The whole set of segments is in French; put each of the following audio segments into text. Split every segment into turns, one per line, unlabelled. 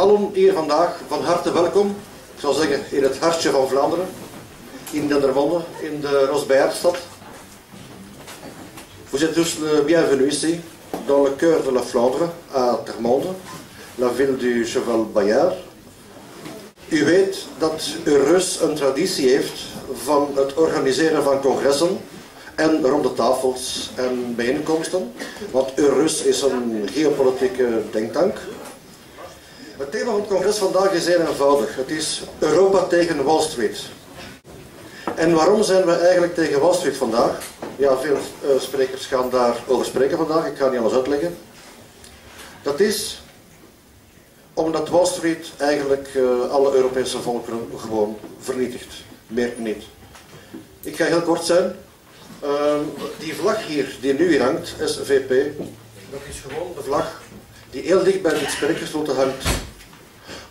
allen hier vandaag van harte welkom. Ik zou zeggen in het hartje van Vlaanderen, in Dendermonde, in de Rosbeerstad. Vous êtes tous le bienvenu ici, dans le cœur de la Flandre, à Termonde, la ville du Cheval Bayard. U weet dat Eurus een traditie heeft van het organiseren van congressen en ronde tafels en bijeenkomsten, want Eurus is een geopolitieke denktank. Het thema van het congres vandaag is heel eenvoudig. Het is Europa tegen Wall Street. En waarom zijn we eigenlijk tegen Wall Street vandaag? Ja, veel sprekers gaan daarover spreken vandaag. Ik ga niet alles uitleggen. Dat is omdat Wall Street eigenlijk alle Europese volkeren gewoon vernietigt. Meer niet. Ik ga heel kort zijn. Die vlag hier, die nu hier hangt, SVP, dat is gewoon de vlag die heel dicht bij het spreekgestoelte hangt.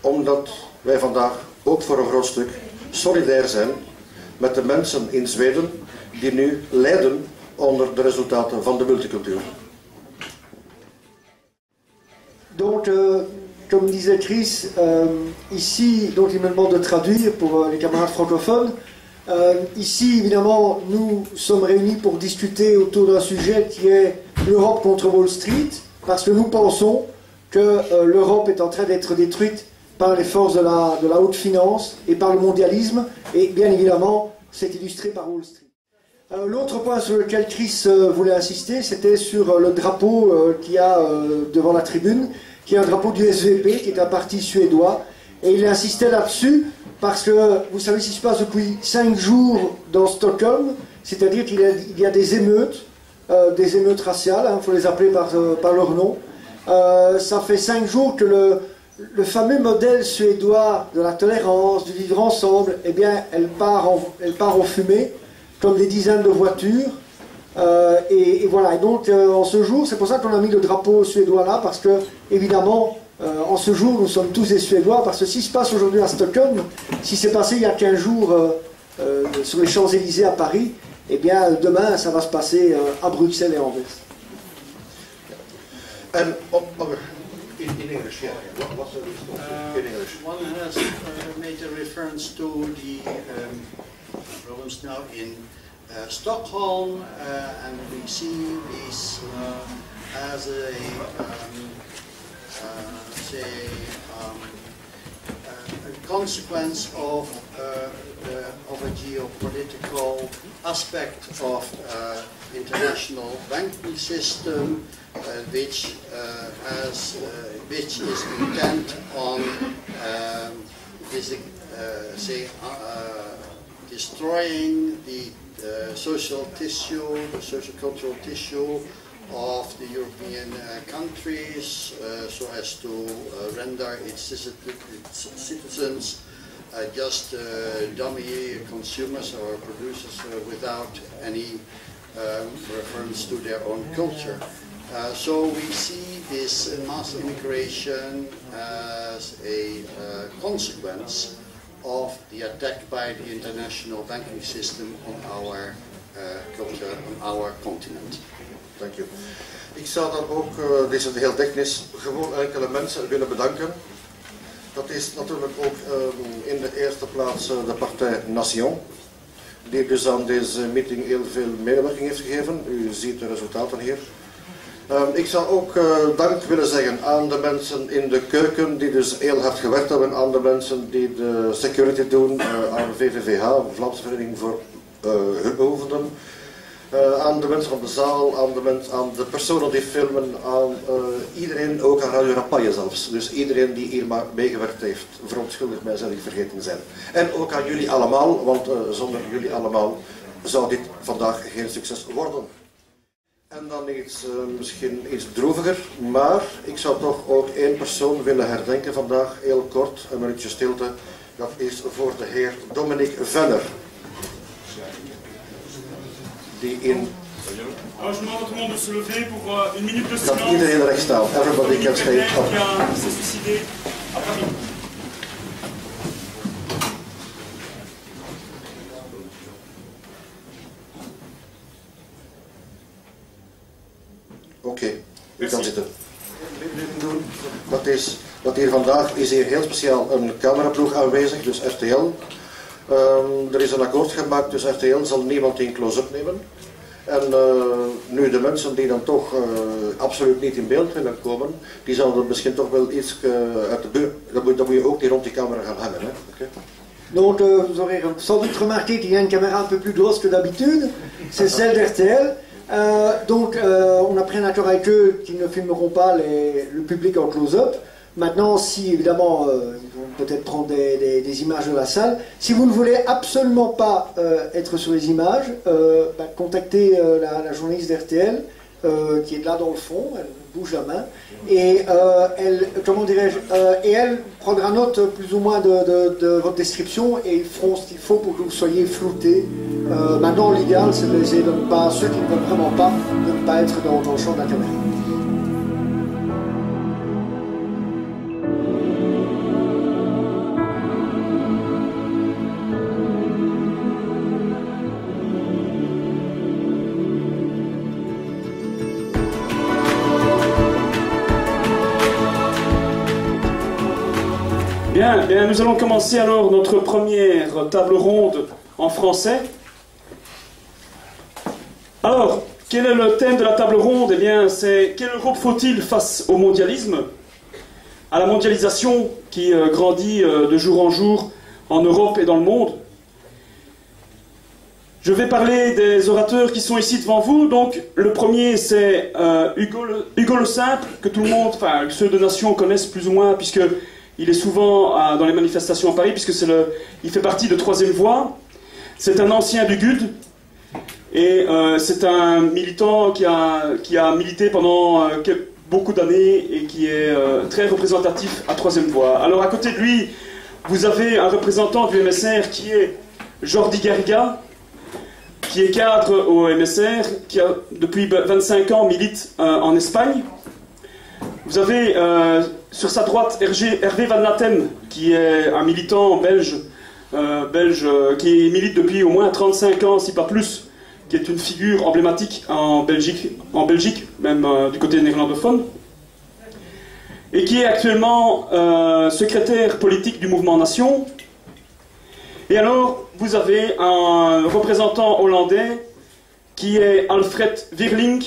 Omdat wij vandaag ook voor een groot stuk solidair zijn met de mensen in Zweden die nu lijden onder de resultaten van de multicultuur.
Donc, comme disait Chris, ici, donc il me demande de traduire pour les camarades francophones. Ici, évidemment, nous sommes réunis pour discuter autour d'un sujet qui est l'Europe contre Wall Street, parce que nous pensons que l'Europe est en train d'être détruite par les forces de la haute finance et par le mondialisme, et bien évidemment, c'est illustré par Wall Street. L'autre point sur lequel Chris voulait insister, c'était sur le drapeau qu'il y a devant la tribune, qui est un drapeau du SVP, qui est un parti suédois, et il insistait là-dessus parce que vous savez ce qui se passe depuis 5 jours dans Stockholm, c'est-à-dire qu'il y a des émeutes raciales, il faut les appeler par leur nom. Ça fait 5 jours que le fameux modèle suédois de la tolérance, du vivre ensemble, eh bien, elle part en fumée, comme des dizaines de voitures. Et voilà, et donc en ce jour, c'est pour ça qu'on a mis le drapeau suédois là, parce que, évidemment, en ce jour, nous sommes tous des Suédois, parce que ce qui se passe aujourd'hui à Stockholm, si c'est passé il y a 15 jours sur les Champs-Élysées à Paris, eh bien, demain, ça va se passer à Bruxelles et à Anvers.
In English, yeah. What's the in English?
One has made a reference to the problems now in Stockholm, and we see this as a consequence of a geopolitical aspect of international banking system, which is intent on destroying the social tissue, the social cultural tissue of the European countries, so as to render its citizens just dummy consumers or producers without any reference to their own culture. So we see this mass immigration as a consequence of the attack by the international banking system on our culture, on our continent.
Dank u. Ik zou dan ook, dit is heel technisch, gewoon enkele mensen willen bedanken. Dat is natuurlijk ook in de eerste plaats de partij Nation, die dus aan deze meeting heel veel medewerking heeft gegeven. U ziet de resultaten hier. Ik zou ook dank willen zeggen aan de mensen in de keuken die dus heel hard gewerkt hebben, aan de mensen die de security doen, aan VVVH, Vlaamse Vereniging voor Hulpbehoevenden, aan de mensen van de zaal, aan de personen die filmen, aan iedereen, ook aan Radio Rapaille zelfs. Dus iedereen die hier maar meegewerkt heeft, verontschuldigt mij, zal ik vergeten zijn. En ook aan jullie allemaal, want zonder jullie allemaal zou dit vandaag geen succes worden. En dan misschien iets droeviger, maar ik zou toch ook één persoon willen herdenken vandaag, heel kort, een minuutje stilte. Dat is voor de heer Dominique Venner. Die in...
Alors je demande à tout le monde de se lever pour une minute de silence.
Dat iedereen recht staat. Everybody can stay up.
Qui s'est suicidé à Paris.
Oké, u kan zitten. Dat is dat hier vandaag is hier heel speciaal een cameraploeg aanwezig, dus RTL. Er is een akkoord gemaakt, dus RTL zal niemand in close-up nemen. En nu de mensen die dan toch absoluut niet in beeld willen komen, die zouden misschien toch wel iets uit de buurt, dat moet je ook niet rond die camera gaan hangen. Hè? Okay.
Donc vous aurez sans doute remarqué qu'il y a une caméra un peu plus grosse que d'habitude, c'est celle d'RTL. Donc on a pris un accord avec eux qu'ils ne filmeront pas le public en close-up. Maintenant, si évidemment ils vont peut-être prendre des images de la salle, si vous ne voulez absolument pas être sur les images, contactez la journaliste d'RTL qui est là dans le fond, elle bouge la main, et elle, comment dirais-je, et elle prendra note plus ou moins de votre description et ils feront ce qu'il faut pour que vous soyez floutés. Maintenant, l'idéal, c'est d'essayer de ne pas, ceux qui ne veulent vraiment pas, de ne pas être dans le champ de la caméra.
Bien, nous allons commencer alors notre première table ronde en français. Alors, quel est le thème de la table ronde? Eh bien, c'est quelle Europe faut-il face au mondialisme, à la mondialisation qui grandit de jour en jour en Europe et dans le monde. Je vais parler des orateurs qui sont ici devant vous. Donc, le premier, c'est Hugo le Simple, que tout le monde, enfin, ceux de Nation connaissent plus ou moins, puisque il est souvent dans les manifestations à Paris, puisque il fait partie de Troisième Voie. C'est un ancien du GUD, et c'est un militant qui a milité pendant beaucoup d'années et qui est très représentatif à Troisième Voie. Alors à côté de lui, vous avez un représentant du MSR qui est Jordi Garriga, qui est cadre au MSR, qui a depuis 25 ans milite en Espagne. Vous avez sur sa droite Hervé Van Laten, qui est un militant belge, qui milite depuis au moins 35 ans, si pas plus, qui est une figure emblématique en Belgique, même du côté néerlandophone, et qui est actuellement secrétaire politique du mouvement Nation. Et alors, vous avez un représentant hollandais qui est Alfred Wierling,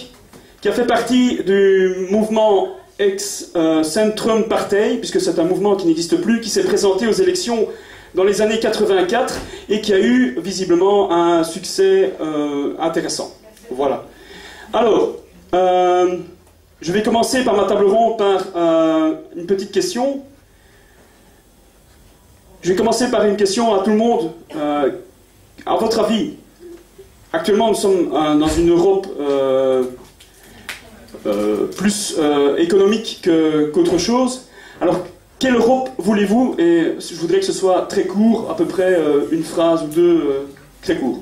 qui a fait partie du mouvement ex-Centrum Partij, puisque c'est un mouvement qui n'existe plus, qui s'est présenté aux élections dans les années 84 et qui a eu visiblement un succès intéressant. Voilà. Alors, je vais commencer par ma table ronde par une petite question. Je vais commencer par une question à tout le monde. À votre avis, actuellement nous sommes dans une Europe plus économique qu'autre chose. Alors, quelle Europe voulez-vous? Et je voudrais que ce soit très court, à peu près une phrase ou deux, très court.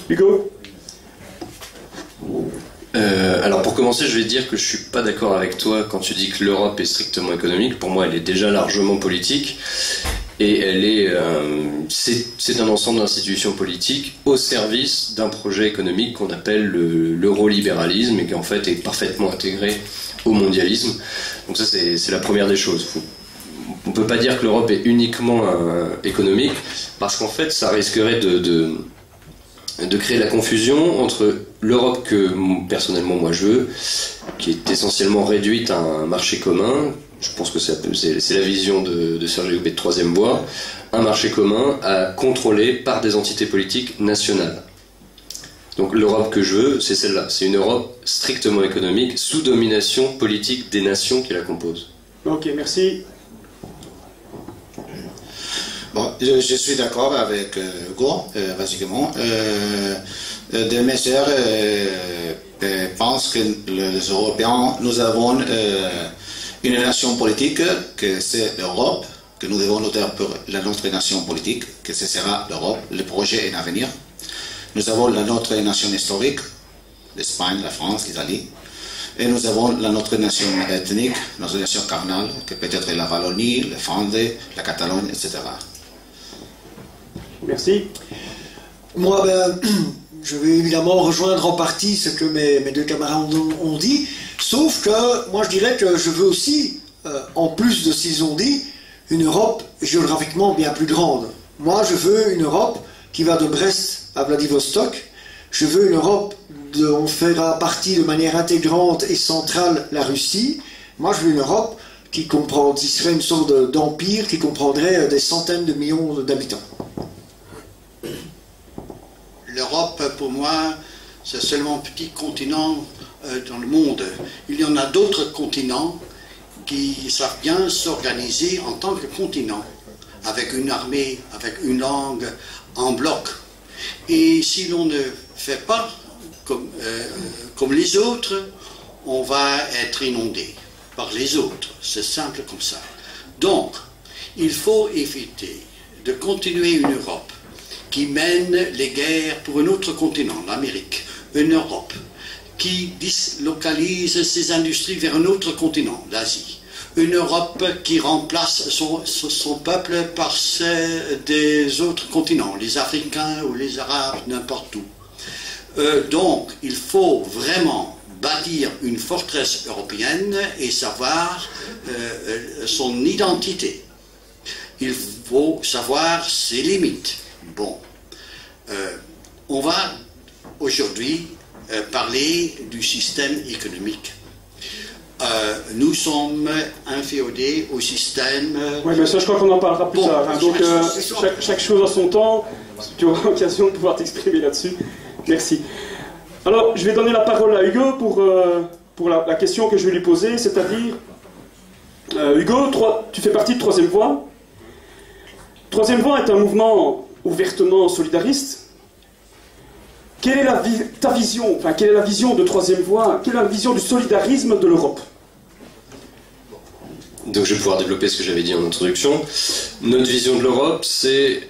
Hugo?
Alors pour commencer, je vais dire que je suis pas d'accord avec toi quand tu dis que l'Europe est strictement économique. Pour moi, elle est déjà largement politique. Et elle est, c'est un ensemble d'institutions politiques au service d'un projet économique qu'on appelle l'eurolibéralisme et qui en fait est parfaitement intégré au mondialisme. Donc ça c'est la première des choses. On ne peut pas dire que l'Europe est uniquement économique parce qu'en fait ça risquerait de créer la confusion entre l'Europe que personnellement moi je veux, qui est essentiellement réduite à un marché commun. Je pense que c'est la vision de Sergio Gobet de Troisième Voie, un marché commun à contrôler par des entités politiques nationales. Donc l'Europe que je veux, c'est celle-là. C'est une Europe strictement économique, sous domination politique des nations qui la composent.
Ok, merci.
Bon, je suis d'accord avec Hugo, basiquement. Des mesures pensent que les Européens, nous avons une nation politique, que c'est l'Europe, que nous devons noter pour notre nation politique, que ce sera l'Europe, le projet est à venir. Nous avons notre nation historique, l'Espagne, la France, l'Italie, et nous avons notre nation ethnique, notre nation carnale, que peut-être la Wallonie, le Flandre, la Catalogne, etc.
Merci.
Moi, je vais évidemment rejoindre en partie ce que mes deux camarades ont dit, sauf que moi je dirais que je veux aussi en plus de ce qu'ils ont dit, une Europe géographiquement bien plus grande. Moi, je veux une Europe qui va de Brest à Vladivostok. Je veux une Europe dont on fera partie de manière intégrante et centrale la Russie. Moi, je veux une Europe qui serait une sorte d'empire qui comprendrait des centaines de millions d'habitants.
L'Europe, pour moi, c'est seulement un petit continent dans le monde. Il y en a d'autres continents qui savent bien s'organiser en tant que continent, avec une armée, avec une langue, en bloc. Et si l'on ne fait pas comme les autres, on va être inondé par les autres. C'est simple comme ça. Donc, il faut éviter de continuer une Europe qui mène les guerres pour un autre continent, l'Amérique, une Europe qui dislocalise ses industries vers un autre continent, l'Asie, une Europe qui remplace son peuple par ceux des autres continents, les Africains ou les Arabes, n'importe où. Donc, il faut vraiment bâtir une forteresse européenne et savoir son identité. Il faut savoir ses limites. Bon, on va aujourd'hui parler du système économique. Nous sommes inféodés au système...
Oui, mais ça, je crois qu'on en parlera plus tard. Hein. Donc, chaque chose a son temps. Tu auras l'occasion de pouvoir t'exprimer là-dessus. Merci. Alors, je vais donner la parole à Hugo pour la question que je vais lui poser, c'est-à-dire... Hugo, tu fais partie de Troisième Voie. Troisième Voie est un mouvement ouvertement solidariste. Quelle est ta vision, enfin, quelle est la vision de Troisième Voie, quelle est la vision du solidarisme de l'Europe?
Donc je vais pouvoir développer ce que j'avais dit en introduction. Notre vision de l'Europe, c'est,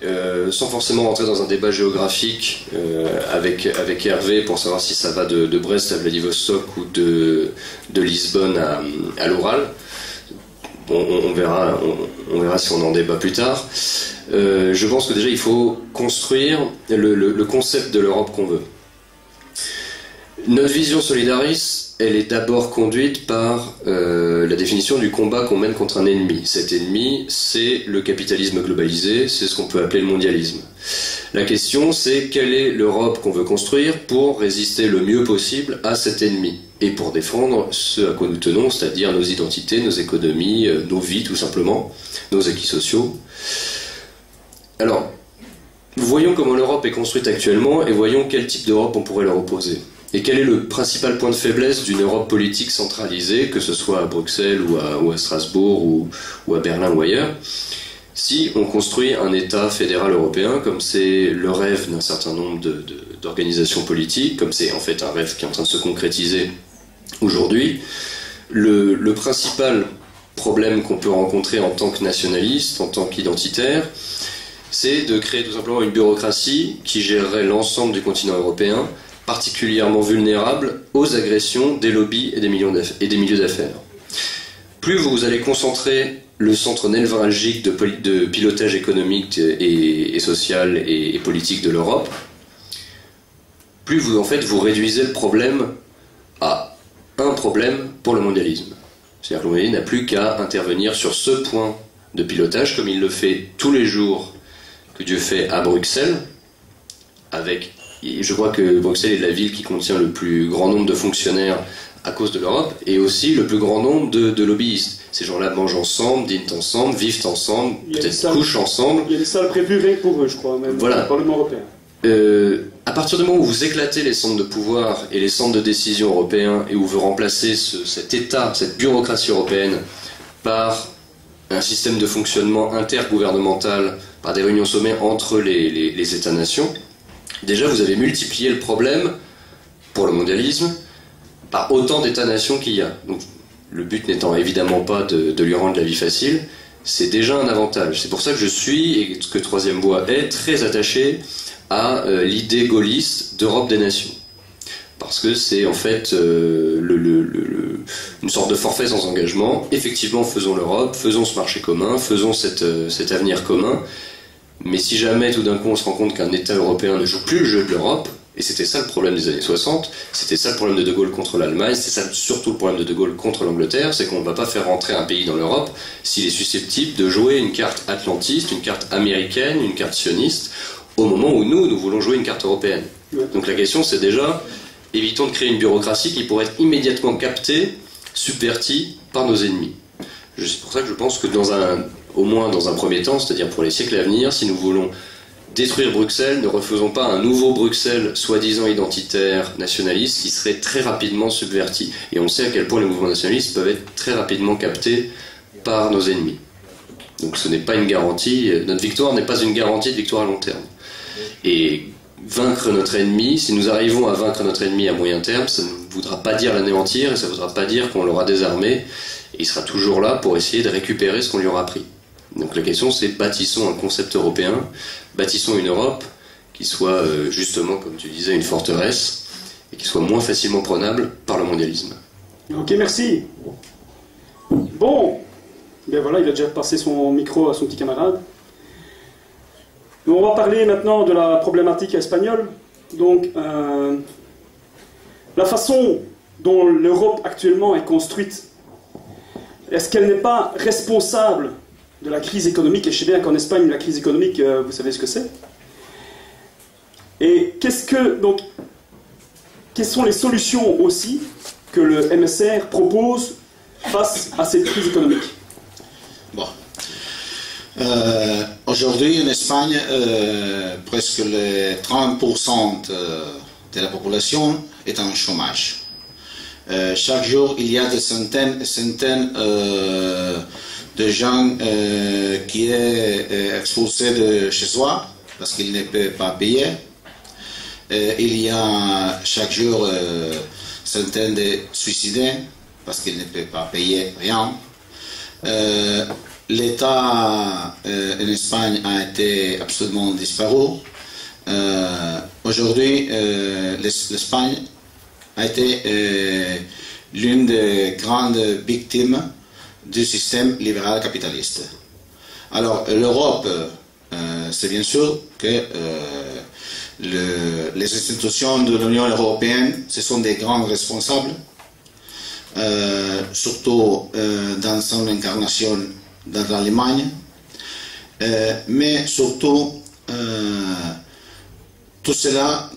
sans forcément rentrer dans un débat géographique avec Hervé pour savoir si ça va de Brest à Vladivostok ou de Lisbonne à l'Oural. On verra si on en débat plus tard. Je pense que déjà il faut construire le concept de l'Europe qu'on veut. Notre vision solidariste, elle est d'abord conduite par la définition du combat qu'on mène contre un ennemi. Cet ennemi, c'est le capitalisme globalisé, c'est ce qu'on peut appeler le mondialisme. La question, c'est quelle est l'Europe qu'on veut construire pour résister le mieux possible à cet ennemi et pour défendre ce à quoi nous tenons, c'est-à-dire nos identités, nos économies, nos vies tout simplement, nos acquis sociaux. Alors, voyons comment l'Europe est construite actuellement et voyons quel type d'Europe on pourrait leur opposer. Et quel est le principal point de faiblesse d'une Europe politique centralisée, que ce soit à Bruxelles ou à Strasbourg ou à Berlin ou ailleurs, si on construit un État fédéral européen, comme c'est le rêve d'un certain nombre d'organisations politiques, comme c'est en fait un rêve qui est en train de se concrétiser aujourd'hui, le principal problème qu'on peut rencontrer en tant que nationaliste, en tant qu'identitaire, c'est de créer tout simplement une bureaucratie qui gérerait l'ensemble du continent européen, particulièrement vulnérable aux agressions des lobbies et des milieux d'affaires. Plus vous allez concentrer le centre névralgique de pilotage économique et social et politique de l'Europe, plus vous réduisez le problème à un problème pour le mondialisme. C'est-à-dire que le mondialisme n'a plus qu'à intervenir sur ce point de pilotage, comme il le fait tous les jours que Dieu fait à Bruxelles, je crois que Bruxelles est la ville qui contient le plus grand nombre de fonctionnaires à cause de l'Europe, et aussi le plus grand nombre de lobbyistes. Ces gens-là mangent ensemble, dînent ensemble, vivent ensemble, peut-être couchent ensemble.
Il y a des salles prévues rien que pour eux, je crois, même
voilà.
Au Parlement européen.
À partir du moment où vous éclatez les centres de pouvoir et les centres de décision européens, et où vous remplacez cet État, cette bureaucratie européenne, par un système de fonctionnement intergouvernemental, par des réunions sommaires entre les États-nations, déjà vous avez multiplié le problème pour le mondialisme par autant d'États-nations qu'il y a. Donc, le but n'étant évidemment pas de lui rendre la vie facile, c'est déjà un avantage. C'est pour ça que je suis, et que Troisième Voie est, très attaché à l'idée gaulliste d'Europe des nations. Parce que c'est en fait une sorte de forfait sans engagement. Effectivement, faisons l'Europe, faisons ce marché commun, faisons cet avenir commun. Mais si jamais tout d'un coup on se rend compte qu'un État européen ne joue plus le jeu de l'Europe, Et c'était ça le problème des années 60, c'était ça le problème de Gaulle contre l'Allemagne, c'est ça surtout le problème de Gaulle contre l'Angleterre, c'est qu'on ne va pas faire rentrer un pays dans l'Europe s'il est susceptible de jouer une carte atlantiste, une carte américaine, une carte sioniste, au moment où nous voulons jouer une carte européenne. Donc la question c'est déjà, évitons de créer une bureaucratie qui pourrait être immédiatement captée, subvertie par nos ennemis. C'est pour ça que je pense que au moins dans un premier temps, c'est-à-dire pour les siècles à venir, si nous voulons détruire Bruxelles, ne refaisons pas un nouveau Bruxelles soi-disant identitaire, nationaliste, qui serait très rapidement subverti. Et on sait à quel point les mouvements nationalistes peuvent être très rapidement captés par nos ennemis. Donc ce n'est pas une garantie, notre victoire n'est pas une garantie de victoire à long terme. Et vaincre notre ennemi, si nous arrivons à vaincre notre ennemi à moyen terme, ça ne voudra pas dire l'anéantir, et ça ne voudra pas dire qu'on l'aura désarmé, et il sera toujours là pour essayer de récupérer ce qu'on lui aura pris. Donc la question c'est bâtissons un concept européen, bâtissons une Europe qui soit justement, comme tu disais, une forteresse et qui soit moins facilement prenable par le mondialisme.
Ok, merci. Bon, ben voilà, il a déjà passé son micro à son petit camarade. Donc, on va parler maintenant de la problématique espagnole. Donc, la façon dont l'Europe actuellement est construite, est-ce qu'elle n'est pas responsable de la crise économique? Et je sais bien qu'en Espagne, la crise économique, vous savez ce que c'est. Et quelles sont les solutions aussi que le MSR propose face à cette crise économique?
Bon. Aujourd'hui, en Espagne, presque les 30% de la population est en chômage. Chaque jour, il y a des centaines et centaines de gens qui sont expulsés de chez soi parce qu'ils ne peuvent pas payer. Il y a chaque jour centaines de suicidés parce qu'ils ne peuvent pas payer rien. L'État en Espagne a été absolument disparu. Aujourd'hui, l'Espagne a été l'une des grandes victimes du système libéral capitaliste. Alors, l'Europe, c'est bien sûr que les institutions de l'Union européenne, ce sont des grands responsables, surtout dans son incarnation dans l'Allemagne, mais surtout, tout cela,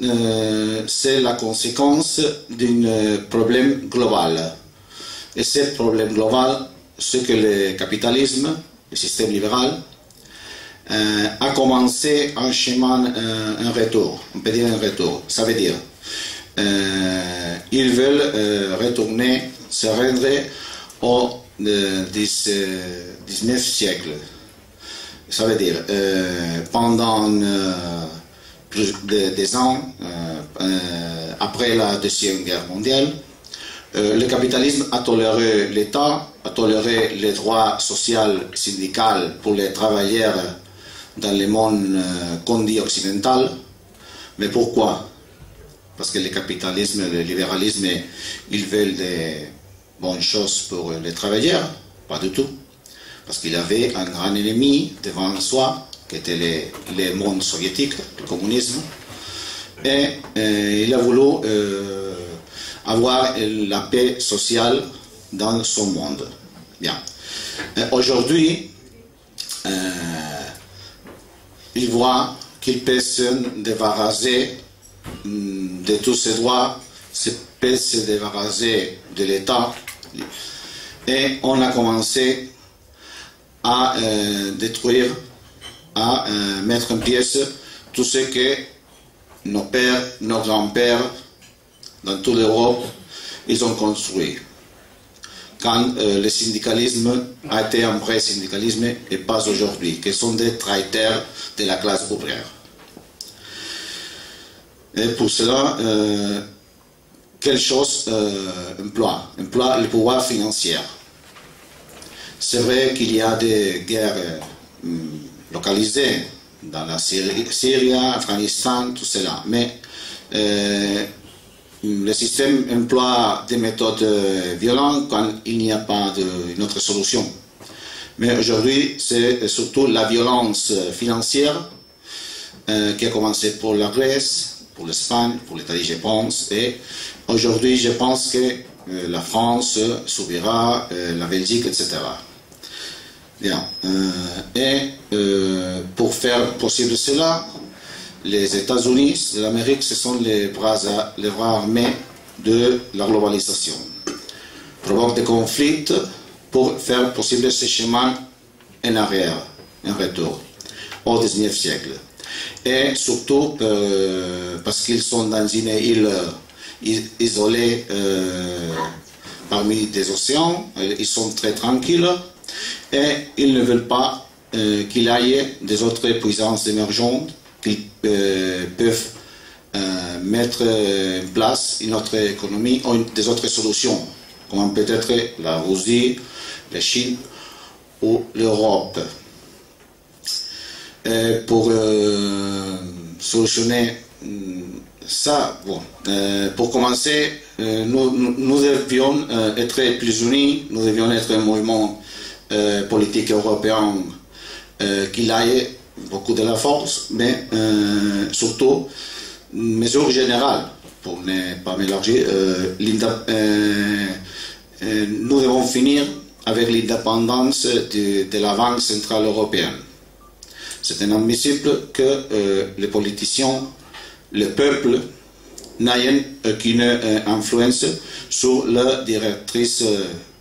c'est la conséquence d'un problème global. Et ce problème global, c'est que le capitalisme, le système libéral, a commencé un chemin, un retour. On peut dire un retour. Ça veut dire, ils veulent retourner, se rendre au 19e siècle. Ça veut dire, pendant plus de 10 ans, après la Deuxième Guerre mondiale, le capitalisme a toléré l'État, a toléré les droits sociaux syndicaux pour les travailleurs dans le monde qu'on dit occidental. Mais pourquoi? Parce que le capitalisme, le libéralisme, ils veulent des bonnes choses pour les travailleurs? Pas du tout. Parce qu'il avait un grand ennemi devant soi, qui était le monde soviétique, le communisme. Et il a voulu avoir la paix sociale dans son monde. Bien. Aujourd'hui, il voit qu'il peut se débarrasser de tous ses droits, peut se débarrasser de l'État. Et on a commencé à détruire, à mettre en pièces tout ce que nos pères, nos grands-pères, dans toute l'Europe, ils ont construit. Quand le syndicalisme a été un vrai syndicalisme et pas aujourd'hui, qui sont des traiteurs de la classe ouvrière. Et pour cela, quelle chose emploie le pouvoir financier. C'est vrai qu'il y a des guerres localisées dans la Syrie, Afghanistan, tout cela, mais le système emploie des méthodes violentes quand il n'y a pas d'une autre solution. Mais aujourd'hui, c'est surtout la violence financière qui a commencé pour la Grèce, pour l'Espagne, pour l'Italie, je pense. Et aujourd'hui, je pense que la France subira, la Belgique, etc. Bien. Pour faire possible cela, les États-Unis de l'Amérique, ce sont les bras armés de la globalisation. Provoquent des conflits pour faire possible ce chemin en arrière, en retour, au XIXe siècle. Et surtout parce qu'ils sont dans une île isolée parmi des océans, ils sont très tranquilles et ils ne veulent pas qu'il y ait des autres puissances émergentes qui peuvent mettre en place une autre économie ou des autres solutions, comme peut-être la Russie, la Chine ou l'Europe. Pour solutionner ça, bon, pour commencer, nous devions être plus unis, nous devions être un mouvement politique européen qui ait beaucoup de la force, mais surtout une mesure générale, pour ne pas mélanger. Nous devons finir avec l'indépendance de la Banque centrale européenne. C'est inadmissible que les politiciens, le peuple, n'aient aucune influence sur la directrice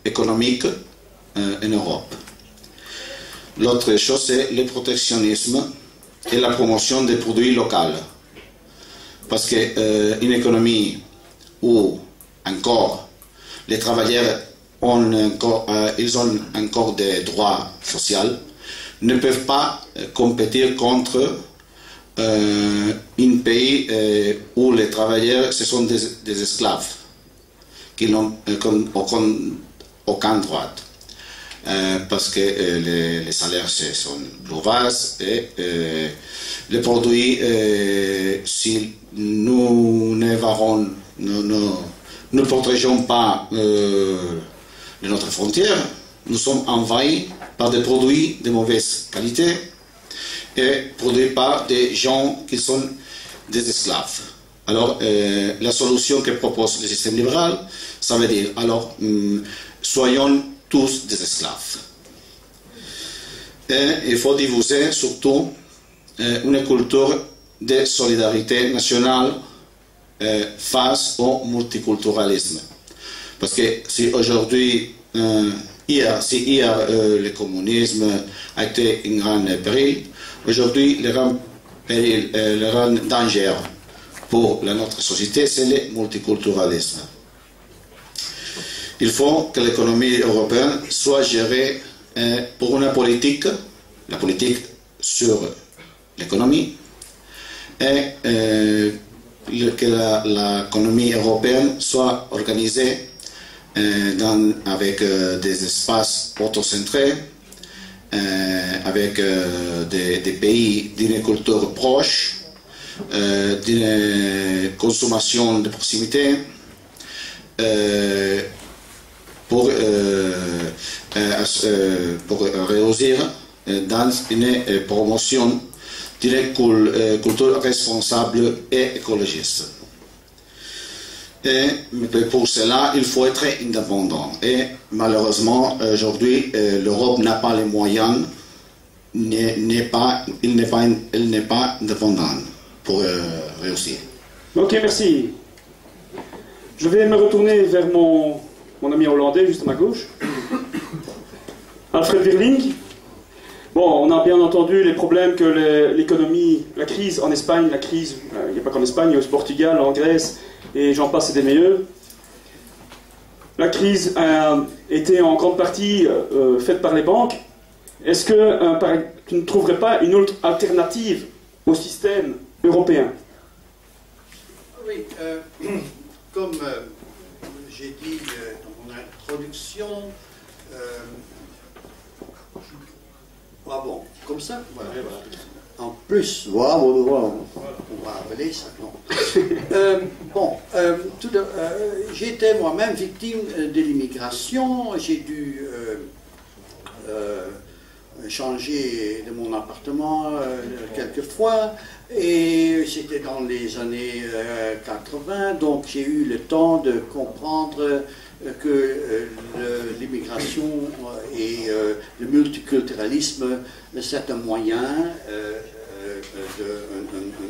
économique en Europe. L'autre chose, c'est le protectionnisme et la promotion des produits locaux. Parce qu'une économie où encore les travailleurs ils ont encore des droits sociaux, ne peuvent pas compétir contre un pays où les travailleurs ce sont des esclaves qui n'ont aucun droit. Parce que les salaires sont plus vastes et les produits, si nous ne protégeons pas notre frontière, nous sommes envahis par des produits de mauvaise qualité et produits par des gens qui sont des esclaves. Alors, la solution que propose le système libéral, ça veut dire, alors, soyons tous des esclaves. Et il faut diffuser surtout une culture de solidarité nationale face au multiculturalisme. Parce que si aujourd'hui, hier le communisme a été un grand péril, aujourd'hui le grand péril, le grand danger pour notre société, c'est le multiculturalisme. Il faut que l'économie européenne soit gérée pour une politique, la politique sur l'économie, et que l'économie européenne soit organisée avec des espaces autocentrés, avec des pays d'une culture proche, d'une consommation de proximité, pour réussir dans une promotion d'une culture responsable et écologiste. Et pour cela, il faut être indépendant. Et malheureusement, aujourd'hui, l'Europe n'a pas les moyens, elle n'est pas indépendante pour réussir.
Ok, merci. Je vais me retourner vers mon ami hollandais, juste à ma gauche. Alfred Wirling. Bon, on a bien entendu les problèmes que l'économie, la crise en Espagne, il n'y a pas qu'en Espagne, il y a au Portugal, en Grèce, et j'en passe et des meilleurs. La crise a été en grande partie faite par les banques. Est-ce que tu ne trouverais pas une autre alternative au système européen?
Oui, comme j'ai dit dans mon introduction, bon, comme ça, voilà. En plus, voilà, on va appeler ça, non. J'étais moi-même victime de l'immigration, j'ai dû changer de mon appartement quelques fois, et c'était dans les années 80, donc j'ai eu le temps de comprendre que l'immigration et le multiculturalisme, c'est un moyen,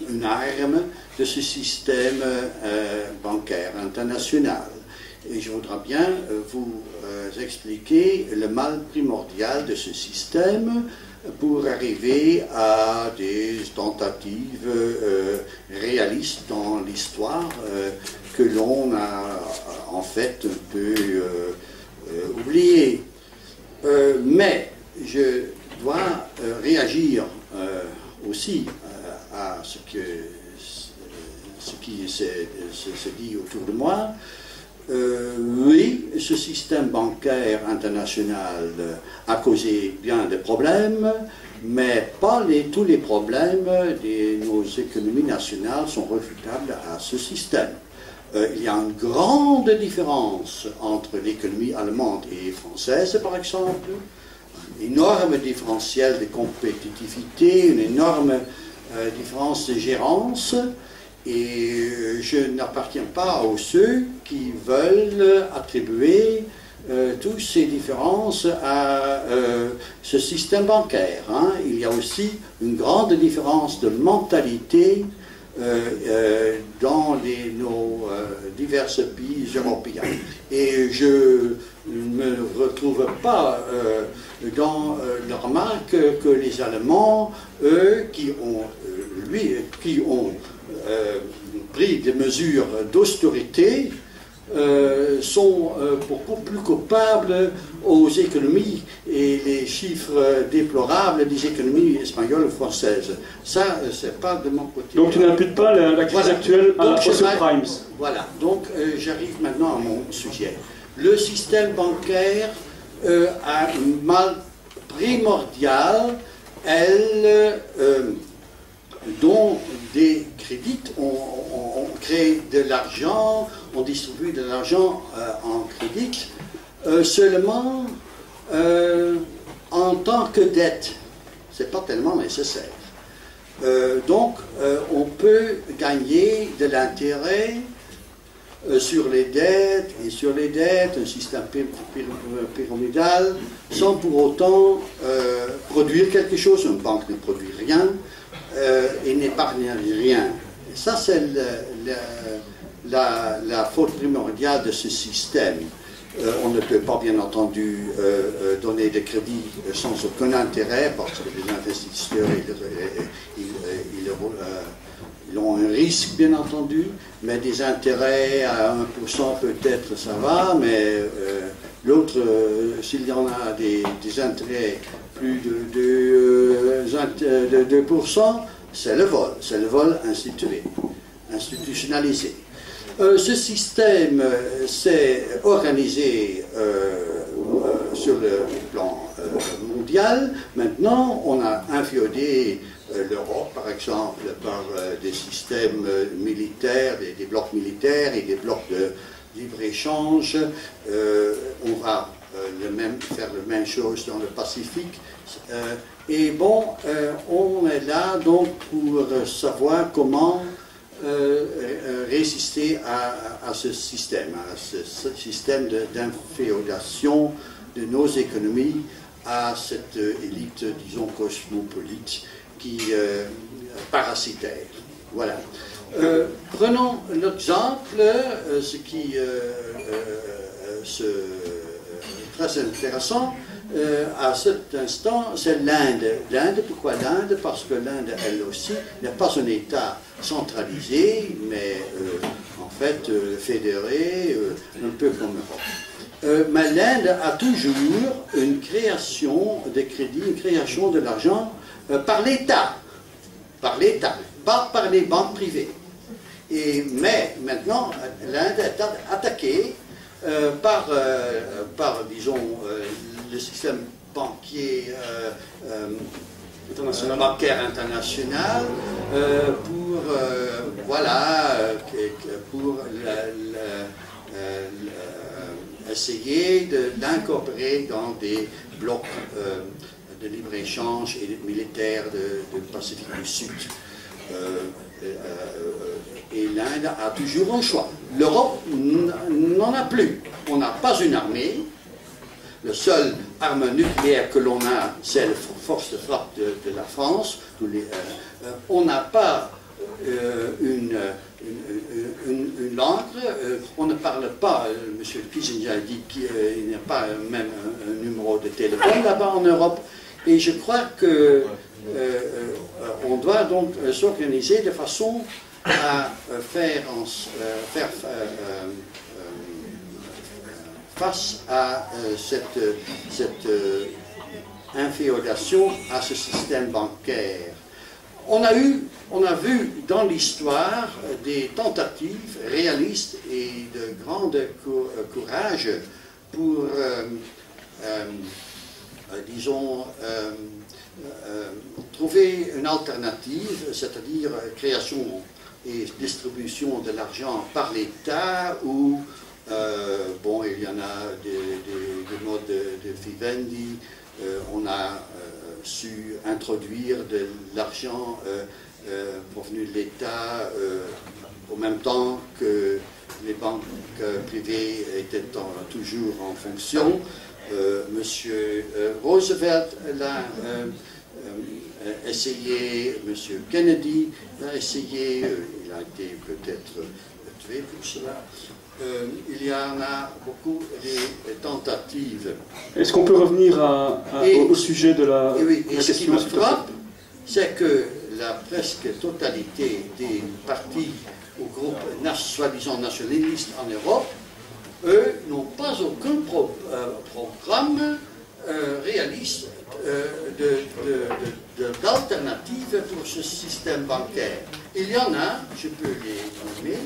une arme de ce système bancaire international. Et je voudrais bien vous expliquer le mal primordial de ce système pour arriver à des tentatives réalistes dans l'histoire que l'on a en fait un peu oubliées. Mais je dois réagir aussi à ce qui se dit autour de moi. Oui, ce système bancaire international a causé bien de problèmes, mais pas tous les problèmes de nos économies nationales sont refutables à ce système. Il y a une grande différence entre l'économie allemande et française, par exemple, un énorme différentiel de compétitivité, une énorme différence de gérance. Et je n'appartiens pas à ceux qui veulent attribuer toutes ces différences à ce système bancaire. Hein. Il y a aussi une grande différence de mentalité dans nos divers pays européens. Et je ne me retrouve pas dans la remarque que les Allemands, eux, qui ont pris des mesures d'austérité, sont beaucoup plus coupables aux économies et les chiffres déplorables des économies espagnoles ou françaises. Ça, c'est pas de mon côté.
Donc tu n'imputes pas la crise actuelle aux subprimes.
Voilà, donc j'arrive maintenant à mon sujet. Le système bancaire a un mal primordial, dont des crédits, on crée de l'argent, on distribue de l'argent en crédit, seulement en tant que dette. Ce n'est pas tellement nécessaire. Donc, on peut gagner de l'intérêt sur les dettes, et sur les dettes, un système pyramidal, sans pour autant produire quelque chose. Une banque ne produit rien. Et n'épargne rien. Et ça, c'est la faute primordiale de ce système. On ne peut pas, bien entendu, donner des crédits sans aucun intérêt, parce que les investisseurs, ils ont un risque, bien entendu, mais des intérêts à 1% peut-être ça va, mais l'autre, s'il y en a des intérêts plus de 2%, c'est le vol institutionnalisé. Ce système s'est organisé sur le plan mondial. Maintenant, on a inféodé l'Europe, par exemple, par des systèmes militaires, des blocs militaires et des blocs de libre-échange. On va faire la même chose dans le Pacifique. Et bon, on est là donc pour savoir comment résister à ce système d'inféodation de nos économies à cette élite, disons, cosmopolite qui parasitaire. Voilà. Prenons l'exemple, ce qui très intéressant à cet instant, c'est l'Inde. L'Inde, pourquoi l'Inde? Parce que l'Inde, elle aussi, n'est pas un État centralisé, mais en fait fédéré, un peu comme l'Europe. Mais l'Inde a toujours une création de crédit, une création de l'argent par l'État, pas par les banques privées. Mais maintenant, l'Inde est attaquée par disons, le système banquier bancaire international pour essayer de l'incorporer dans des blocs de libre-échange et militaires du Pacifique du Sud. l'Inde a toujours un choix. L'Europe n'en a plus. On n'a pas une armée. Le seul arme nucléaire que l'on a, c'est la force de frappe de la France. On n'a pas une langue. On ne parle pas, M. Kissinger a dit qu'il n'y a pas même un numéro de téléphone là-bas en Europe. Et je crois que on doit donc s'organiser de façon à faire face à cette inféodation à ce système bancaire. On a vu dans l'histoire des tentatives réalistes et de grand courage pour, disons, trouver une alternative, c'est-à-dire création et distribution de l'argent par l'État, ou bon, il y en a des modes de vivendi. On a su introduire de l'argent provenu de l'État au même temps que les banques privées étaient toujours en fonction. Monsieur Roosevelt l'a essayé, Monsieur Kennedy l'a essayé, il a été peut-être tué pour cela. Il y en a beaucoup de tentatives.
Est-ce qu'on peut revenir au sujet de la,
et ce qui me frappe, c'est que la presque totalité des partis ou groupes soi-disant nationalistes en Europe, eux, n'ont pas aucun programme réaliste d'alternative pour ce système bancaire. Il y en a, je peux les nommer,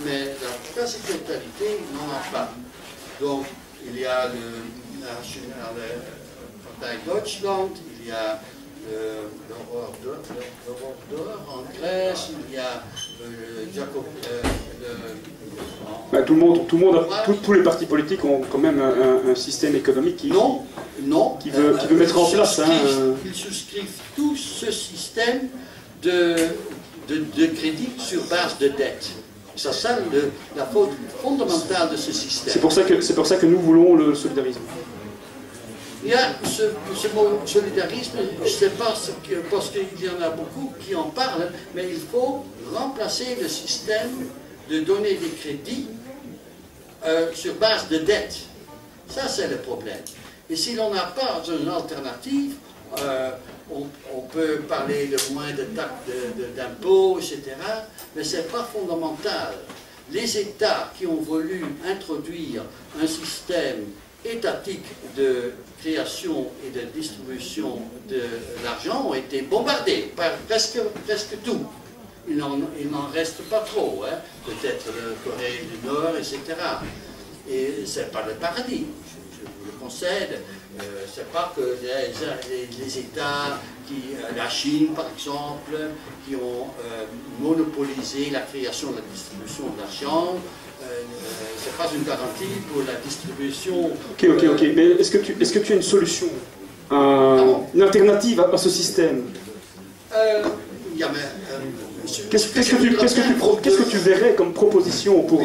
mais la quasi-totalité n'en a pas. Donc, il y a le Partei Deutschland, il y a l'Europe d'or en Grèce, il y a Jacob...
tout le monde, tous les partis politiques ont quand même un système économique qui veut mettre en place.
Ils souscrivent tous ce système de crédit sur base de dette. C'est ça la faute fondamentale de ce système.
C'est pour ça que nous voulons le solidarisme.
Il y a ce mot solidarisme, je ne sais pas parce qu'il y en a beaucoup qui en parlent, mais il faut remplacer le système de donner des crédits sur base de dette. Ça, c'est le problème. Et si l'on n'a pas une alternative, on peut parler de moins de taxes, d'impôts, etc., mais ce n'est pas fondamental. Les États qui ont voulu introduire un système étatique de création et de distribution de l'argent ont été bombardés par presque tout. Il n'en reste pas trop, hein. Peut-être la Corée du Nord, etc. Et ce n'est pas le paradis, je vous le concède. Ce n'est pas que les États, la Chine par exemple, qui ont monopolisé la création et la distribution de l'argent. Ce n'est pas une garantie pour la distribution.
Ok. Mais est-ce que tu as une solution, une alternative à ce système? Qu'est-ce que tu verrais comme proposition pour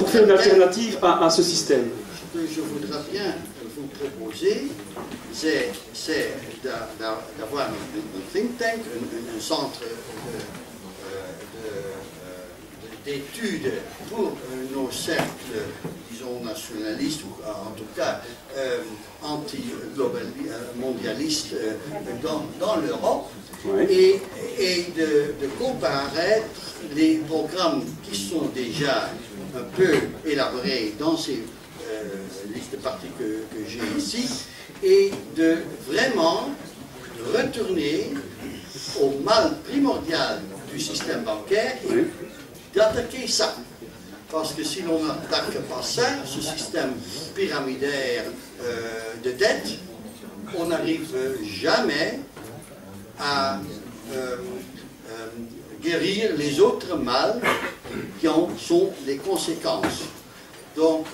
faire une alternative à ce système?
Ce que je voudrais bien vous proposer, c'est d'avoir un think tank, un centre d'études pour nos cercles, disons, nationalistes, ou en tout cas anti-mondialistes dans l'Europe, et de comparaître les programmes qui sont déjà un peu élaborés dans ces listes de partis que j'ai ici, et de vraiment retourner au mal primordial du système bancaire et d'attaquer ça. Parce que si l'on n'attaque pas ça, ce système pyramidal de dette, on n'arrive jamais à guérir les autres mâles qui en sont les conséquences. Donc,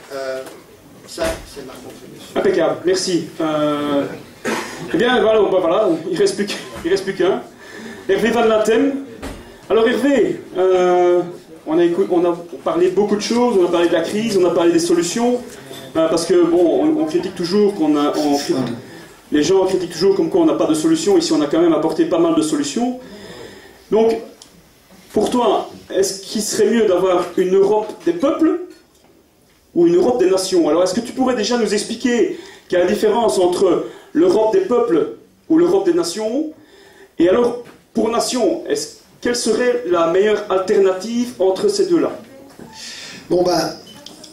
ça, c'est ma contribution.
Impeccable, merci. Eh bien, voilà, il ne reste plus qu'un. Hervé Van Latem, Alors Hervé, on a parlé beaucoup de choses, on a parlé de la crise, on a parlé des solutions, parce que bon, on critique toujours les gens critiquent toujours comme quoi on n'a pas de solution. Ici on a quand même apporté pas mal de solutions. Donc, pour toi, est-ce qu'il serait mieux d'avoir une Europe des peuples ou une Europe des nations? Alors est-ce que tu pourrais déjà nous expliquer quelle est la différence entre l'Europe des peuples ou l'Europe des nations? Et alors, pour nation, quelle serait la meilleure alternative entre ces deux-là?
Bon ben,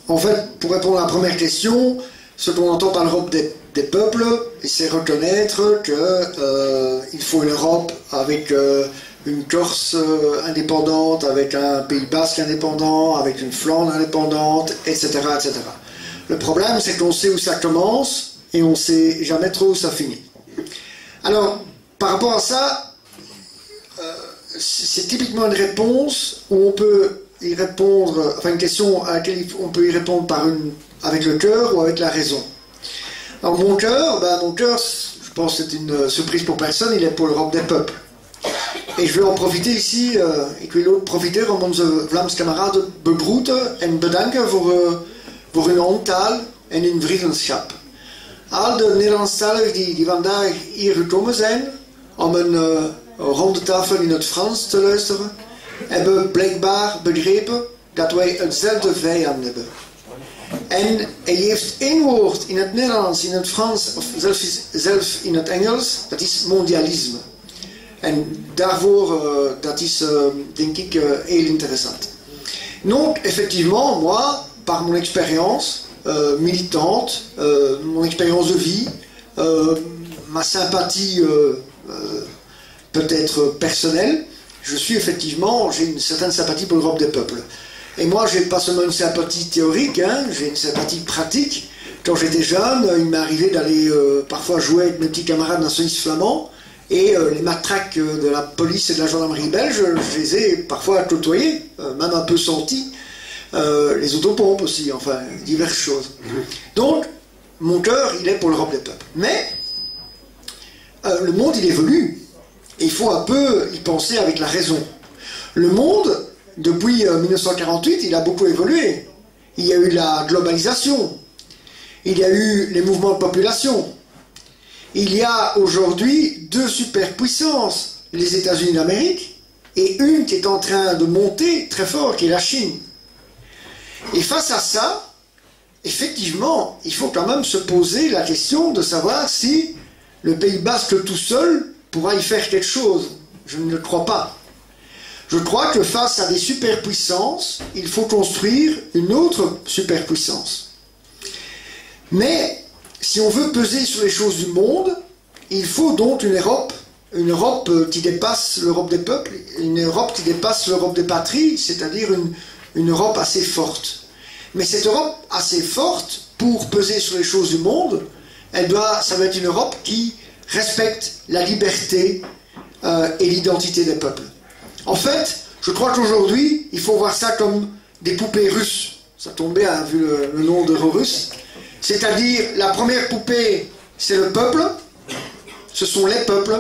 en fait, pour répondre à la première question, ce qu'on entend par l'Europe des peuples, c'est reconnaître qu'il faut une Europe avec une Corse indépendante, avec un Pays Basque indépendant, avec une Flandre indépendante, etc., etc. Le problème, c'est qu'on sait où ça commence et on ne sait jamais trop où ça finit. Alors, par rapport à ça, c'est typiquement une réponse où on peut y répondre, enfin une question à laquelle on peut y répondre avec le cœur ou avec la raison. Alors mon cœur, je pense que c'est une surprise pour personne, il est pour l'Europe des peuples. Et je vais en profiter ici, ik wil ook profiteren om onze Vlaamse kameraden begroeten en bedanken voor hun ontaal en hun vriendschap. Al de Nederlandstaligen die vandaag hier gekomen zijn om een ronde tafel in het Frans te luisteren, hebben blijkbaar begrepen dat wij hetzelfde vijand hebben. En hij heeft één woord in het Nederlands, in het Frans of zelfs in het Engels, dat is mondialisme. En daarvoor, dat is denk ik heel interessant. Donc, effectivement, moi, par mon expérience militante, mon expérience de vie, ma sympathie peut-être personnelle, j'ai une certaine sympathie pour l'Europe des peuples. Et moi, j'ai pas seulement une sympathie théorique, j'ai une sympathie pratique. Quand j'étais jeune, il m'est arrivé d'aller parfois jouer avec mes petits camarades nationalistes flamands, et les matraques de la police et de la gendarmerie belge, je les ai parfois côtoyés, même un peu sentis. Les autopompes aussi, enfin, diverses choses. Donc, mon cœur, il est pour l'Europe des peuples. Mais, le monde, il évolue. Et il faut un peu y penser avec la raison. Le monde, depuis 1948, il a beaucoup évolué. Il y a eu la globalisation. Il y a eu les mouvements de population. Il y a aujourd'hui deux superpuissances, les États-Unis d'Amérique, et une qui est en train de monter très fort, qui est la Chine. Et face à ça, effectivement, il faut quand même se poser la question de savoir si le Pays Basque tout seul pourra y faire quelque chose. Je ne le crois pas. Je crois que face à des superpuissances, il faut construire une autre superpuissance. Mais si on veut peser sur les choses du monde, il faut donc une Europe qui dépasse l'Europe des peuples, une Europe qui dépasse l'Europe des patries, c'est-à-dire une Europe assez forte. Mais cette Europe assez forte, pour peser sur les choses du monde, ça va être une Europe qui respecte la liberté et l'identité des peuples. En fait, je crois qu'aujourd'hui, il faut voir ça comme des poupées russes. Ça tombe bien, vu le nom d'Euro-Russe. C'est-à-dire, la première poupée, c'est le peuple, ce sont les peuples,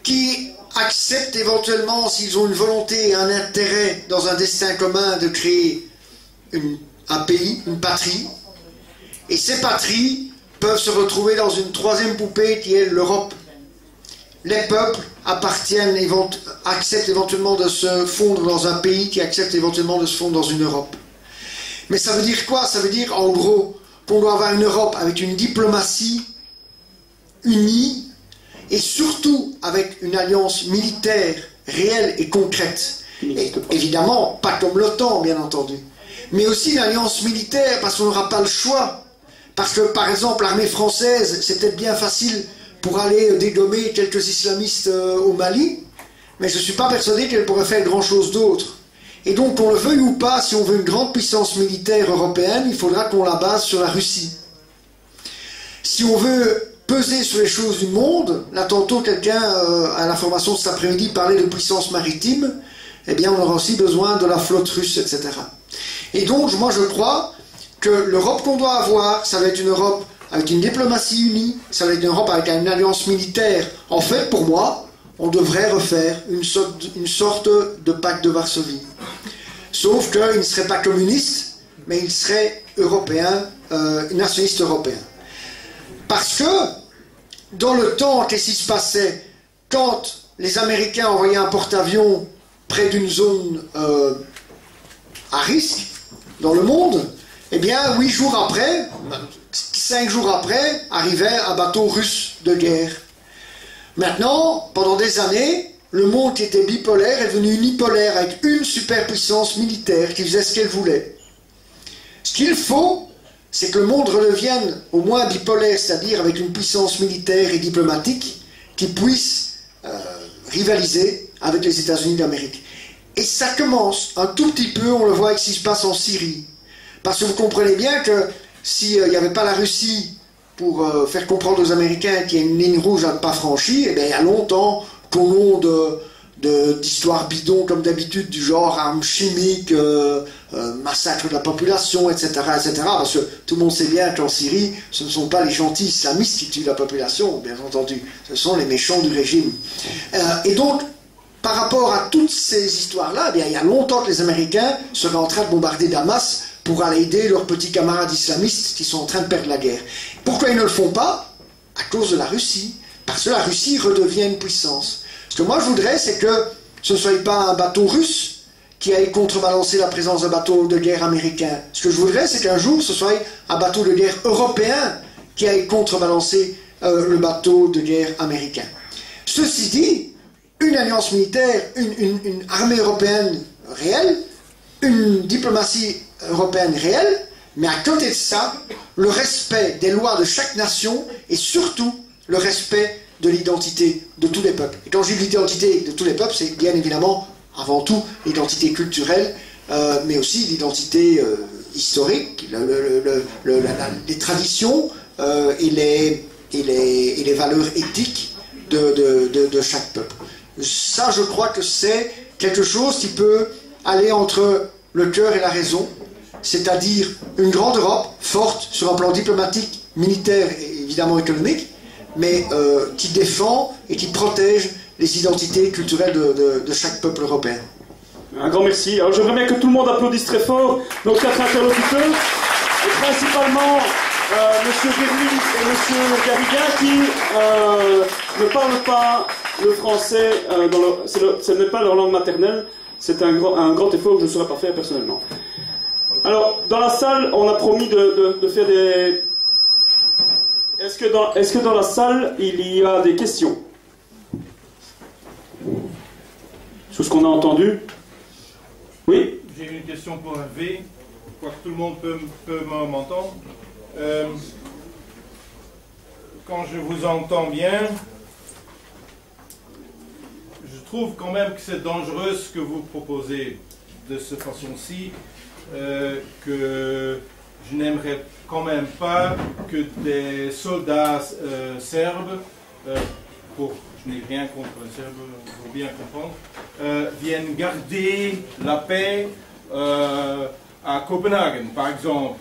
qui acceptent éventuellement, s'ils ont une volonté et un intérêt dans un destin commun, de créer un pays, une patrie. Et ces patries peuvent se retrouver dans une troisième poupée qui est l'Europe. Les peuples acceptent éventuellement de se fondre dans un pays qui accepte éventuellement de se fondre dans une Europe. Mais ça veut dire quoi? Ça veut dire en gros qu'on doit avoir une Europe avec une diplomatie unie et surtout avec une alliance militaire réelle et concrète. Et évidemment, pas comme l'OTAN, bien entendu, mais aussi une alliance militaire parce qu'on n'aura pas le choix. Parce que, par exemple, l'armée française, c'est peut-être bien facile pour aller dégommer quelques islamistes au Mali, mais je ne suis pas persuadé qu'elle pourrait faire grand-chose d'autre. Et donc, qu'on le veuille ou pas, si on veut une grande puissance militaire européenne, il faudra qu'on la base sur la Russie. Si on veut peser sur les choses du monde, là tantôt quelqu'un à l'information de cet après-midi parlait de puissance maritime, eh bien on aura aussi besoin de la flotte russe, etc. Et donc, moi je crois que l'Europe qu'on doit avoir, ça va être une Europe avec une diplomatie unie, ça va être une Europe avec une alliance militaire. En fait, pour moi, on devrait refaire une sorte de pacte de Varsovie. Sauf qu'il ne serait pas communiste, mais il serait européen, nationaliste européen. Parce que, dans le temps, qu'est-ce qui se passait quand les Américains envoyaient un porte-avions près d'une zone à risque dans le monde, eh bien, 8 jours après, 5 jours après, arrivait un bateau russe de guerre. Maintenant, pendant des années, le monde qui était bipolaire est devenu unipolaire avec une superpuissance militaire qui faisait ce qu'elle voulait. Ce qu'il faut, c'est que le monde redevienne au moins bipolaire, c'est-à-dire avec une puissance militaire et diplomatique qui puisse rivaliser avec les États-Unis d'Amérique. Et ça commence un tout petit peu, on le voit avec ce qui se passe en Syrie. Parce que vous comprenez bien que s'il n'y avait pas la Russie pour faire comprendre aux Américains qu'il y a une ligne rouge à ne pas franchir, eh bien, il y a longtemps qu'au nom d'histoires bidons comme d'habitude, du genre armes chimiques, massacre de la population, etc., etc. Parce que tout le monde sait bien qu'en Syrie, ce ne sont pas les gentils islamistes qui tuent la population, bien entendu. Ce sont les méchants du régime. Et donc, par rapport à toutes ces histoires-là, eh bien, il y a longtemps que les Américains seraient en train de bombarder Damas pour aller aider leurs petits camarades islamistes qui sont en train de perdre la guerre. Pourquoi ils ne le font pas? À cause de la Russie. Parce que la Russie redevient une puissance. Ce que moi je voudrais, c'est que ce ne soit pas un bateau russe qui aille contrebalancer la présence d'un bateau de guerre américain. Ce que je voudrais, c'est qu'un jour, ce soit un bateau de guerre européen qui aille contrebalancer le bateau de guerre américain. Ceci dit, une alliance militaire, une armée européenne réelle, une diplomatie européenne réelle, mais à côté de ça, le respect des lois de chaque nation et surtout le respect de l'identité de tous les peuples. Et quand je dis l'identité de tous les peuples, c'est bien évidemment avant tout l'identité culturelle, mais aussi l'identité historique, les traditions et les valeurs éthiques de chaque peuple. Ça, je crois que c'est quelque chose qui peut aller entre le cœur et la raison, c'est-à-dire une grande Europe forte sur un plan diplomatique, militaire et évidemment économique, mais qui défend et qui protège les identités culturelles de chaque peuple européen.
Un grand merci. Alors j'aimerais bien que tout le monde applaudisse très fort nos 4 interlocuteurs, et principalement M. Guerry et M. Garriga qui ne parlent pas le français, ce n'est pas leur langue maternelle, c'est un grand effort que je ne saurais pas faire personnellement. Alors, dans la salle, on a promis de faire des... Est-ce que dans la salle, il y a des questions sur ce qu'on a entendu? Oui?
J'ai une question pour Hervé. Je crois que tout le monde peut m'entendre. Quand je vous entends bien, je trouve quand même que c'est dangereux ce que vous proposez de cette façon-ci, que je n'aimerais quand même pas que des soldats serbes, je n'ai rien contre les Serbes, il faut bien comprendre, viennent garder la paix à Copenhague, par exemple.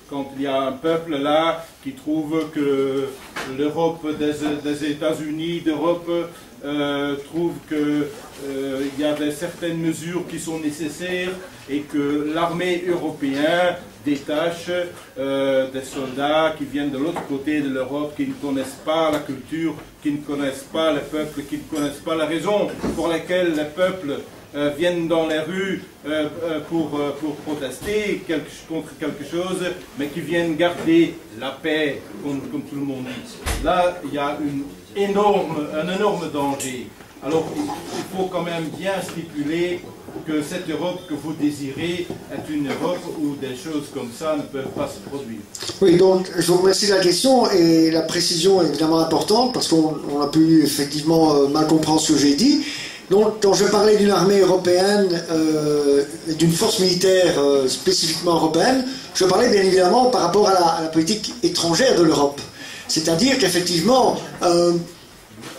Quand il y a un peuple là qui trouve que l'Europe des États-Unis d'Europe trouve qu'il y a certaines mesures qui sont nécessaires et que l'armée européenne détache des soldats qui viennent de l'autre côté de l'Europe, qui ne connaissent pas la culture, qui ne connaissent pas les peuples, qui ne connaissent pas la raison pour laquelle les peuples viennent dans les rues pour protester contre quelque chose, mais qui viennent garder la paix, comme tout le monde dit. Là, il y a un énorme danger. Alors, il faut quand même bien stipuler que cette Europe que vous désirez est une Europe où des choses comme ça ne peuvent pas se produire.
Oui, donc je vous remercie de la question et la précision est évidemment importante parce qu'on a pu effectivement mal comprendre ce que j'ai dit. Donc, quand je parlais d'une armée européenne, d'une force militaire spécifiquement européenne, je parlais bien évidemment par rapport à la politique étrangère de l'Europe. C'est-à-dire qu'effectivement,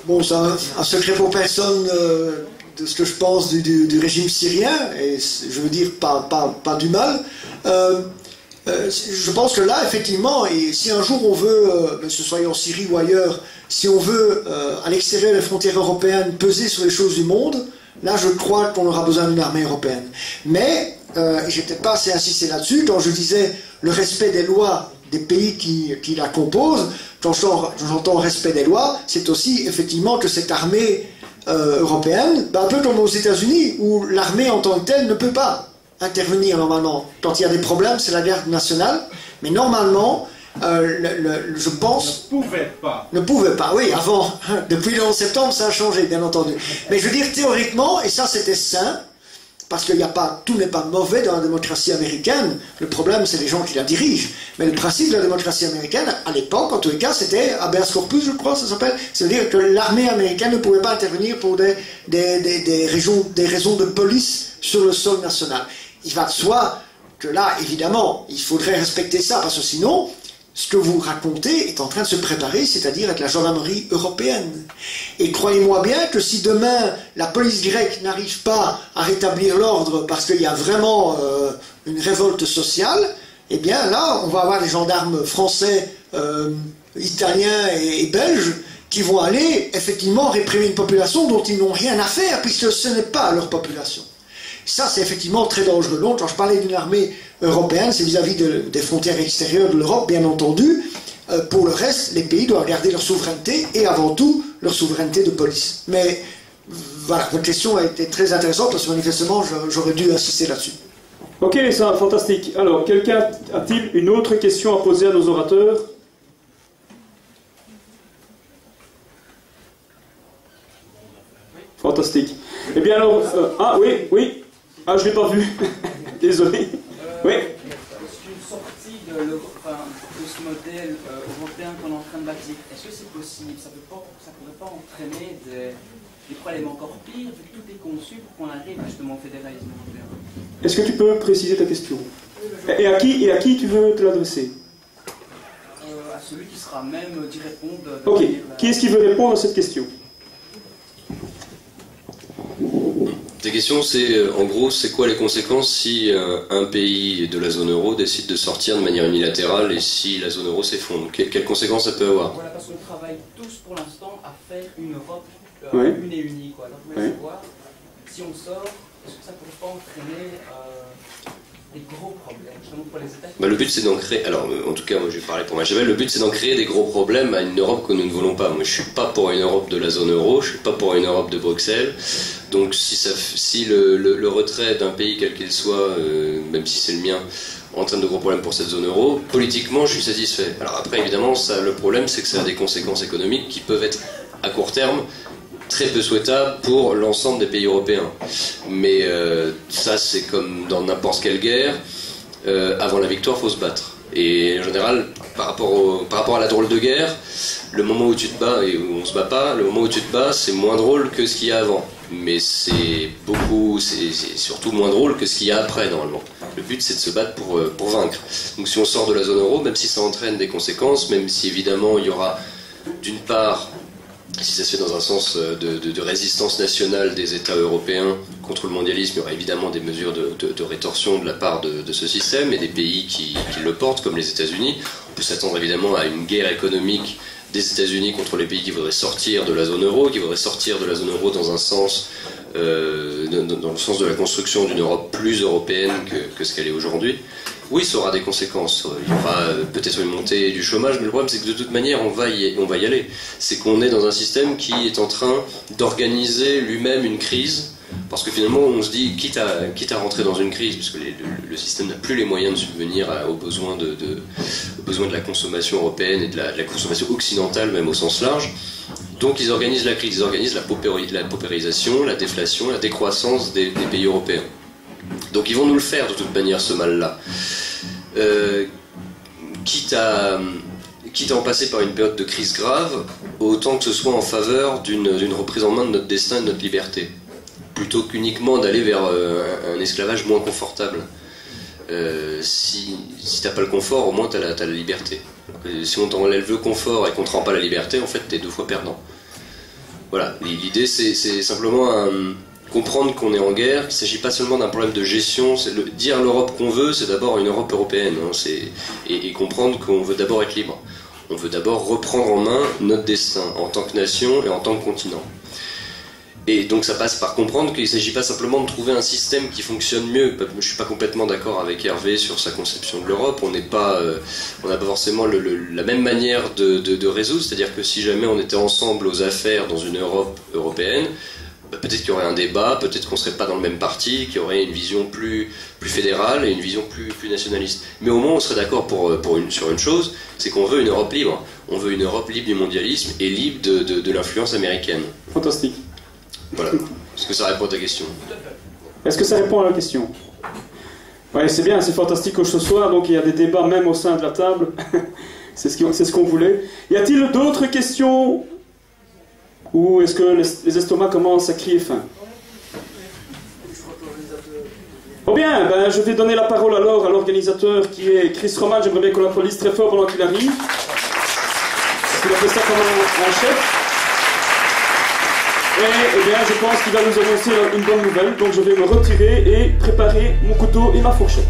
bon, c'est un secret pour personne de ce que je pense du régime syrien, et je veux dire pas du mal. Je pense que là, effectivement, et si un jour on veut, que ce soit en Syrie ou ailleurs, si on veut, à l'extérieur des frontières européennes, peser sur les choses du monde, là je crois qu'on aura besoin d'une armée européenne. Mais, j'ai peut-être pas assez insisté là-dessus, quand je disais le respect des lois des pays qui la composent, quand j'entends respect des lois, c'est aussi effectivement que cette armée européenne, un peu comme aux États-Unis, où l'armée en tant que telle ne peut pas intervenir normalement. Quand il y a des problèmes, c'est la garde nationale, mais normalement, je pense... Ne pouvait pas, oui, avant. Depuis le 11 septembre, ça a changé, bien entendu. Mais je veux dire, théoriquement, et ça c'était sain, parce que tout n'est pas mauvais dans la démocratie américaine, le problème c'est les gens qui la dirigent. Mais le principe de la démocratie américaine, à l'époque, en tous les cas, c'était habeas corpus, je crois, ça s'appelle. C'est-à-dire que l'armée américaine ne pouvait pas intervenir pour des raisons de police sur le sol national. Il va de soi que là, évidemment, il faudrait respecter ça, parce que sinon, ce que vous racontez est en train de se préparer, c'est-à-dire avec la gendarmerie européenne. Et croyez-moi bien que si demain la police grecque n'arrive pas à rétablir l'ordre parce qu'il y a vraiment une révolte sociale, eh bien là, on va avoir des gendarmes français, italiens et belges qui vont aller effectivement réprimer une population dont ils n'ont rien à faire, puisque ce n'est pas leur population. Ça, c'est effectivement très dangereux. Donc, quand je parlais d'une armée européenne, c'est vis-à-vis des frontières extérieures de l'Europe, bien entendu. Pour le reste, les pays doivent garder leur souveraineté, et avant tout, leur souveraineté de police. Mais, voilà, votre question a été très intéressante, parce que manifestement, j'aurais dû insister là-dessus.
Ok, ça, fantastique. Alors, quelqu'un a-t-il une autre question à poser à nos orateurs? Fantastique. Eh bien alors... ah oui. Ah, je ne l'ai pas vu. Désolé. Oui.
Est-ce qu'une sortie de ce modèle européen qu'on est en train de bâtir, est-ce que c'est possible? Ça ne pourrait pas entraîner des problèmes encore pires, vu que tout est conçu pour qu'on arrive justement au fédéralisme européen?
Est-ce que tu peux préciser ta question? Et à qui tu veux te l'adresser?
À celui qui sera même d'y répondre.
Ok. Qui est-ce qui veut répondre à cette question?
Ta question, c'est en gros, c'est quoi les conséquences si un pays de la zone euro décide de sortir de manière unilatérale et si la zone euro s'effondre? Quelles conséquences ça peut avoir?
Voilà, parce qu'on travaille tous pour l'instant à faire une Europe une et unie. Quoi. Donc, je voulais savoir, si on sort, est-ce que ça ne pourrait pas entraîner des gros problèmes, justement pour les États?
Le but c'est d'en créer, alors en tout cas moi je vais parler pour Machiavel, le but c'est d'en créer des gros problèmes à une Europe que nous ne voulons pas. Moi je suis pas pour une Europe de la zone euro, je suis pas pour une Europe de Bruxelles, donc si le retrait d'un pays quel qu'il soit, même si c'est le mien, entraîne de gros problèmes pour cette zone euro, politiquement je suis satisfait. Alors après évidemment le problème c'est que ça a des conséquences économiques qui peuvent être à court terme très peu souhaitable pour l'ensemble des pays européens. Mais ça, c'est comme dans n'importe quelle guerre. Avant la victoire, il faut se battre. Et en général, par rapport à la drôle de guerre, le moment où tu te bats et où on se bat pas, le moment où tu te bats, c'est moins drôle que ce qu'il y a avant. Mais c'est surtout moins drôle que ce qu'il y a après, normalement. Le but, c'est de se battre pour vaincre. Donc si on sort de la zone euro, même si ça entraîne des conséquences, même si évidemment il y aura d'une part, si ça se fait dans un sens de résistance nationale des États européens contre le mondialisme, il y aura évidemment des mesures de rétorsion de la part de ce système et des pays qui le portent, comme les États-Unis. On peut s'attendre évidemment à une guerre économique des États-Unis contre les pays qui voudraient sortir de la zone euro, qui voudraient sortir de la zone euro dans un sens, dans le sens de la construction d'une Europe plus européenne que ce qu'elle est aujourd'hui. Oui, ça aura des conséquences. Il y aura peut-être une montée du chômage, mais le problème c'est que de toute manière on va y aller. C'est qu'on est dans un système qui est en train d'organiser lui-même une crise, parce que finalement on se dit, quitte à rentrer dans une crise, puisque le système n'a plus les moyens de subvenir aux besoins de la consommation européenne et de la consommation occidentale, même au sens large. Donc ils organisent la crise, ils organisent la paupérisation, la déflation, la décroissance des pays européens. Donc ils vont nous le faire de toute manière, ce mal-là. Quitte à en passer par une période de crise grave, autant que ce soit en faveur d'une reprise en main de notre destin et de notre liberté, plutôt qu'uniquement d'aller vers un esclavage moins confortable. Si t'as pas le confort, au moins t'as la liberté. Si on t'enlève le confort et qu'on te rend pas la liberté, en fait t'es deux fois perdant. Voilà, l'idée c'est simplement comprendre qu'on est en guerre, qu'il ne s'agit pas seulement d'un problème de gestion. Dire l'Europe qu'on veut, c'est d'abord une Europe européenne, hein, et comprendre qu'on veut d'abord être libre. On veut d'abord reprendre en main notre destin en tant que nation et en tant que continent. Et donc ça passe par comprendre qu'il ne s'agit pas simplement de trouver un système qui fonctionne mieux. Je ne suis pas complètement d'accord avec Hervé sur sa conception de l'Europe. On n'a pas forcément la même manière de résoudre. C'est-à-dire que si jamais on était ensemble aux affaires dans une Europe européenne, peut-être qu'il y aurait un débat, peut-être qu'on ne serait pas dans le même parti, qu'il y aurait une vision plus fédérale et une vision plus nationaliste. Mais au moins on serait d'accord sur une chose, c'est qu'on veut une Europe libre. On veut une Europe libre du mondialisme et libre de l'influence américaine.
Fantastique.
Voilà. Est-ce que ça répond à ta question?
Est-ce que ça répond à la question? Ouais, c'est bien, c'est fantastique que ce soir, donc il y a des débats même au sein de la table. C'est ce qu'on voulait. Y a-t-il d'autres questions? Ou est-ce que les estomacs commencent à crier faim? Oh bien, ben, je vais donner la parole alors à l'organisateur qui est Chris Roman. J'aimerais bien qu'on l'applaudisse très fort pendant qu'il arrive. Parce qu'il a fait ça comme un chef. Et eh bien, je pense qu'il va nous annoncer une bonne nouvelle. Donc je vais me retirer et préparer mon couteau et ma fourchette.